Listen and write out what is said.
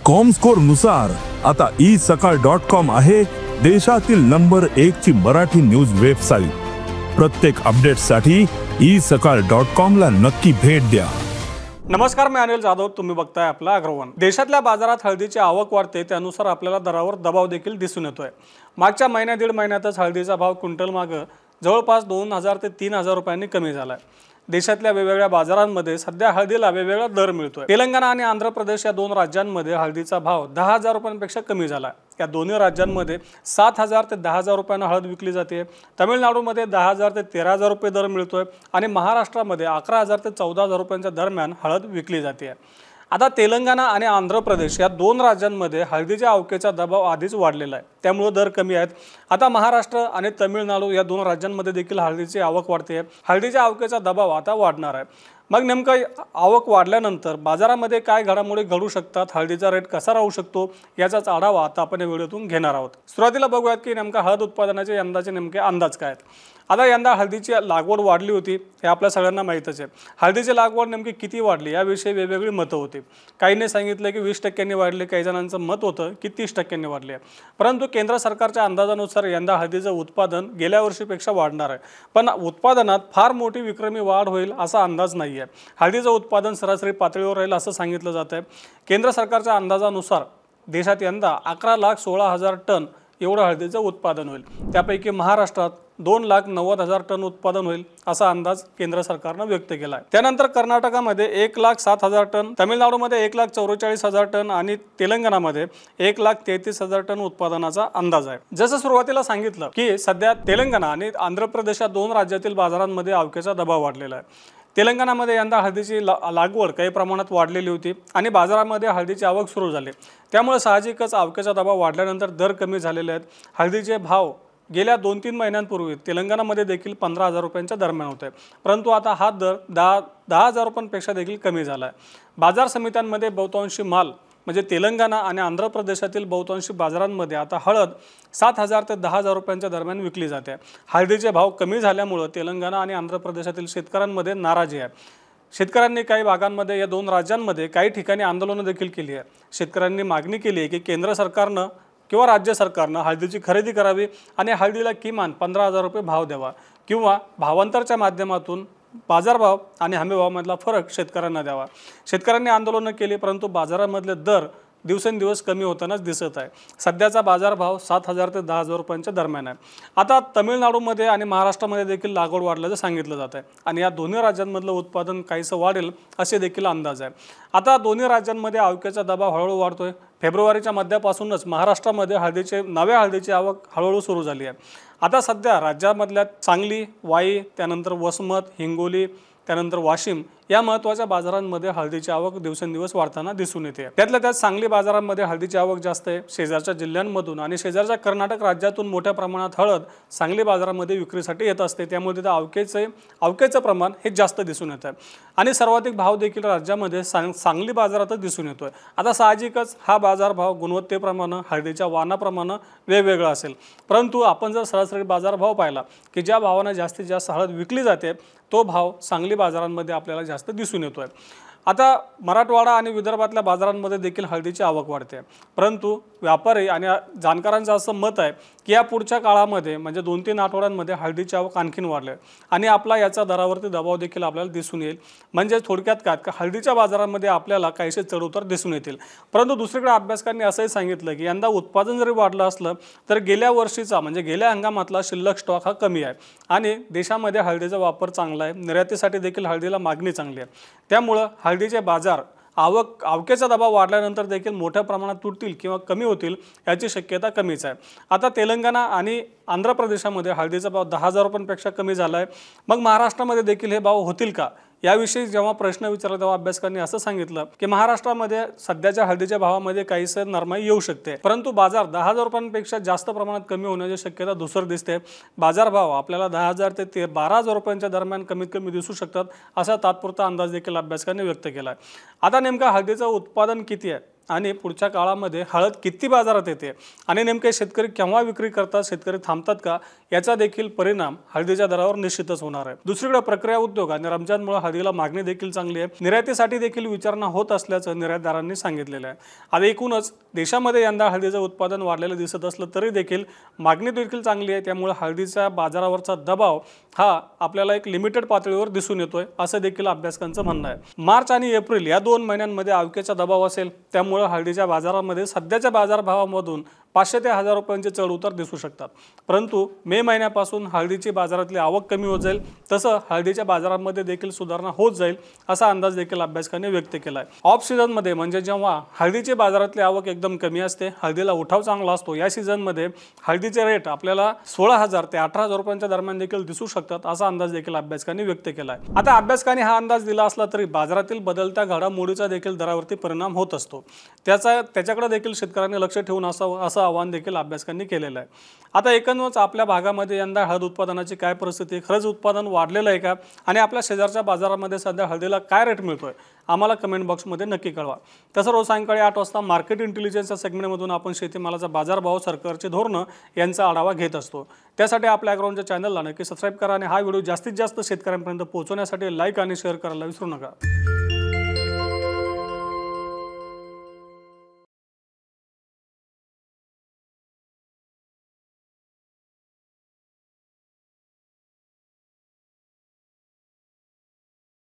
Comscore नुसार आता isakal.com आहे देशातील नंबर 1 ची मराठी न्यूज वेबसाईट। प्रत्येक अपडेटसाठी isakal.com ला नक्की भेट द्या। नमस्कार, मी अनिल जाधव, तुम्ही बघताय आपला अग्रवन। देशातल्या बाजारात हळदीची आवक वाढते, त्यानुसार आपल्याला दरावर दबाव देखील दिसून येतोय। मागच्या महिन्या दीड महिन्यातच हळदीचा भाव क्विंटल मागे जवळपास 2000 ते 3000 रुपयांनी कमी झालाय। देशातल्या वेगवेगळ्या बाजारांमध्ये सध्या हळदीला वेगवेगळा दर मिळतोय। तेलंगणा आणि आंध्र प्रदेश या दोन राज्यांमध्ये हळदीचा भाव 10000 रुपयांपेक्षा कमी झाला। या दोन्ही राज्यांमध्ये 7000 ते 10000 रुपयांना हळद विकली जाते। तमिळनाडूमध्ये 10000 ते 13000 रुपये दर मिळतोय आणि महाराष्ट्रामध्ये 11000 ते 14000 रुपयांच्या दरम्यान हळद विकली जाते। आता तेलंगणा आणि आंध्र प्रदेश या दोन राज्यांमध्ये हळदीच्या आवकेचा दबाव आधीच वाढलेला आहे, त्यामुळे दर कमी आहेत। आता महाराष्ट्र आणि तमिळनाडू या दोन राज्यांमध्ये देखील हळदीची आवक वाढते। हळदीच्या आवकेचा दबाव आता वाढणार आहे। मग नेमकं आवक वाढल्यानंतर बाजारामध्ये काय घडामोडी घडू शकतात, हळदीचा रेट कसा राहू शकतो, याचाच आढावा आता आपण या व्हिडिओतून घेणार आहोत। सुरुवातीला बघूयात की नेमका हळद उत्पादनाचे यंदाचे नेमके अंदाज काय आहेत। आता यंदा हळदीची लागवड वाढली होती, हे आपल्या सगळ्यांना माहीतच आहे। हळदीची लागवड नेमकी किती वाढली याविषयी वेगवेगळी मतं होती। काहींनी सांगितलं की 20% वाढली, काही जणांचं मत होतं की 30% वाढली आहे। परंतु केंद्र सरकारच्या अंदाजानुसार यंदा हळदीचं उत्पादन गेल्या वर्षीपेक्षा वाढणार आहे, पण उत्पादनात फार मोठी विक्रमी वाढ होईल असा अंदाज नाही आहे। हळदीचं उत्पादन सरासरी पातळीवर राहील असं सांगितलं जात आहे। केंद्र सरकारच्या अंदाजानुसार देशात यंदा 11,16,000 टन एवढं हळदीचं उत्पादन होईल। त्यापैकी महाराष्ट्रात 2,90,000 टन उत्पादन होईल असा अंदाज केंद्र सरकारने व्यक्त केला आहे। त्यानंतर कर्नाटकामध्ये 1,07,000 टन, तामिळनाडूमध्ये 1,44,000 टन आणि तेलंगणामध्ये 1,33,000 टन उत्पादनाचा अंदाज आहे। जसं सुरुवातीला सांगितलं की सध्या तेलंगणा आणि आंध्र प्रदेश या दोन राज्यातील बाजारांमध्ये आवकेचा दबाव वाढलेला आहे। तेलंगणामध्ये यंदा हळदीची लागवड काही प्रमाणात वाढलेली होती आणि बाजारामध्ये हळदीची आवक सुरू झाली, त्यामुळे साहजिकच आवकेचा दबाव वाढल्यानंतर दर कमी झालेले आहेत। हळदीचे भाव गेल्या 2-3 महिन्यांपूर्वी तेलंगणामध्ये देखील 15,000 रुपयांच्या दरम्यान होते, परंतु आता हा दर 10,000 रुपयांपेक्षा देखील कमी झाला आहे। बाजार समित्यांमध्ये बहुतांशी माल म्हणजे तेलंगणा आणि आंध्र प्रदेशातील बहुतांशी बाजारांमध्ये आता हळद 7,000 ते 10,000 रुपयांच्या दरम्यान विकली जाते। हळदीचे भाव कमी झाल्यामुळे तेलंगणा आणि आंध्र प्रदेशातील शेतकऱ्यांमध्ये नाराजी आहे। शेतकऱ्यांनी काही भागांमध्ये या दोन राज्यांमध्ये काही ठिकाणी आंदोलनं देखील केली आहे। शेतकऱ्यांनी मागणी केली आहे की केंद्र सरकारनं किंवा राज्य सरकारनं हळदीची खरेदी करावी आणि हळदीला किमान 15,000 रुपये भाव द्यावा किंवा भावांतरच्या माध्यमातून बाजारभाव आणि हमीभावामधला फरक शेतकऱ्यांना द्यावा। शेतकऱ्यांनी आंदोलनं केली, परंतु बाजारामधले दर दिवसेंदिवस कमी होतानाच दिसत आहे। सध्याचा बाजारभाव 7,000 ते 10,000 रुपयांच्या दरम्यान आहे। आता तमिळनाडूमध्ये आणि महाराष्ट्रामध्ये देखील लागवड वाढल्याचं सांगितलं जात आहे आणि या दोन्ही राज्यांमधलं उत्पादन काहीसं वाढेल असे देखील अंदाज आहे। आता दोन्ही राज्यांमध्ये आवकेचा दबाव हळूहळू वाढतोय। फेब्रुवारीच्या मध्यापासूनच महाराष्ट्रामध्ये नव्या हळदीची आवक हळूहळू सुरू झाली आहे। आता सध्या राज्यामधल्या सांगली, वाई, त्यानंतर वसमत, हिंगोली, त्यानंतर वाशिम या महत्त्वाच्या बाजारांमध्ये हळदीची आवक दिवसेंदिवस वाढताना दिसून येते। त्यातल्या त्यात सांगली बाजारांमध्ये हळदीची आवक जास्त आहे। शेजारच्या जिल्ह्यांमधून आणि शेजारच्या कर्नाटक राज्यातून मोठ्या प्रमाणात हळद सांगली बाजारामध्ये विक्रीसाठी येत असते, त्यामुळे तिथे आवकेचं प्रमाण हे जास्त दिसून येतं आणि सर्वाधिक भाव देखील राज्यामध्ये सांगली बाजारातच दिसून येतोय। आता साहजिकच हा बाजारभाव गुणवत्तेप्रमाणे हळदीच्या वाणाप्रमाणे वेगवेगळा असेल, परंतु आपण जर सरासरी बाजारभाव पाहिला की ज्या भावाने जास्तीत जास्त हळद विकली जाते तो भाव सांगली बाजारांमध्ये आपल्याला जास्त दिसून येतोय। आता मराठवाडा आणि विदर्भातल्या बाजारांमध्ये देखील हळदीची आवक वाढते, परंतु व्यापारी आणि जाणकारांचं असं मत आहे की या पुढच्या काळामध्ये म्हणजे 2-3 आठवड्यांमध्ये हळदीची आवक आणखीन वाढली आणि आपला याचा दरावरती दबाव देखील आपल्याला दिसून येईल। म्हणजे थोडक्यात काय का हळदीच्या बाजारामध्ये आपल्याला काहीसे चढउतार दिसून येतील। परंतु दुसरीकडे अभ्यासकांनी असंही सांगितलं की यंदा उत्पादन जरी वाढलं असलं तर गेल्या वर्षीचा म्हणजे गेल्या हंगामातला शिल्लक स्टॉक हा कमी आहे आणि देशामध्ये हळदीचा वापर चांगला आहे। निर्यातीसाठी देखील हळदीला मागणी चांगली आहे, त्यामुळे हळदीचे बाजार आवकेचा दबाव वाढल्यानंतर देखील मोठ्या प्रमाणात तुटतील किंवा कमी होतील याची शक्यता कमीच आहे। आता तेलंगणा आणि आंध्र प्रदेशामध्ये हळदीचा भाव 10,000 रुपयांपेक्षा कमी झाला आहे। मग महाराष्ट्रामध्ये देखील हे भाव होतील का याविषयी जेव्हा प्रश्न विचारला तेव्हा अभ्यासकांनी असं सांगितलं की महाराष्ट्रामध्ये सध्याच्या हळदीच्या भावामध्ये काहीसे नरमाई येऊ शकते, परंतु बाजार 10,000 रुपयांपेक्षा जास्त प्रमाणात कमी होण्याची शक्यता दुसर दिसते। बाजारभाव आपल्याला 10,000 ते 12,000 रुपयांच्या दरम्यान कमीत कमी दिसू शकतात असा तात्पुरता अंदाज देखील अभ्यासकांनी व्यक्त केला आहे। आता नेमका हळदीचं उत्पादन किती आहे आणि पुढच्या काळामध्ये हळद किती बाजारात येते आणि नेमके शेतकरी केव्हा विक्री करतात, शेतकरी थांबतात का, याचा देखील परिणाम हळदीच्या दरावर निश्चितच होणार आहे। दुसरीकडे प्रक्रिया उद्योग आणि रमजानमुळे हळदीला मागणी देखील चांगली आहे। निर्यातीसाठी देखील विचारणा होत असल्याचं निर्यातदारांनी सांगितलेलं आहे। आता एकूणच देशामध्ये यंदा हळदीचं उत्पादन वाढलेलं दिसत असलं तरी देखील मागणी देखील चांगली आहे, त्यामुळे हळदीच्या बाजारावरचा दबाव हा आपल्याला एक लिमिटेड पातळीवर दिसून येतोय असं देखील अभ्यासकांचं म्हणणं आहे। मार्च आणि एप्रिल या 2 महिन्यांमध्ये आवकेचा दबाव असेल, त्यामुळे हळदीच्या बाजारामध्ये सध्याच्या बाजारभावामधून 500 ते 1000 रुपयांचे चढ उतार दिसू शकतात। परंतु मे महिन्यापासून हळदीची बाजारातली आवक कमी होत जाईल, तसं हळदीच्या बाजारामध्ये देखील सुधारणा होत जाईल असा अंदाज देखील अभ्यासकांनी व्यक्त केला आहे। ऑफ सीझनमध्ये म्हणजे जेव्हा हळदीची बाजारातली आवक एकदम कमी असते, हळदीला उठाव चांगला असतो, या सीझनमध्ये हळदीचे रेट आपल्याला 16000 ते 18000 रुपयांच्या दरम्यान देखील दिसू शकतात असा अंदाज देखील अभ्यासकांनी व्यक्त केला आहे। आता अभ्यासकांनी हा अंदाज दिला असला तरी बाजारातील बदलत्या घडामोडीचा देखील दरावरती परिणाम होत असतो, त्याच्याकडे देखील शेतकऱ्यांनी लक्ष ठेवून असं आवाहन देखील अभ्यासकांनी केलेलं आहे। आता एकंदरच आपल्या भागामध्ये यंदा हळद उत्पादनाची काय परिस्थिती आहे, खरंच उत्पादन वाढलेलं आहे का, आणि आपल्या शेजारच्या बाजारामध्ये सध्या हळदीला काय रेट मिळतोय, आम्हाला कमेंट बॉक्समध्ये नक्की कळवा। तसं रोज सायंकाळी 8 वाजता मार्केट इंटेलिजन्सच्या सेगमेंटमधून आपण शेतीमालाचा बाजारभाव, सरकारची धोरणं यांचा आढावा घेत असतो। त्यासाठी आपल्या ॲग्रोवनच्या चॅनलला नक्की सबस्क्राईब करा आणि हा व्हिडिओ जास्तीत जास्त शेतकऱ्यांपर्यंत पोहोचवण्यासाठी लाईक आणि शेअर करायला विसरू नका।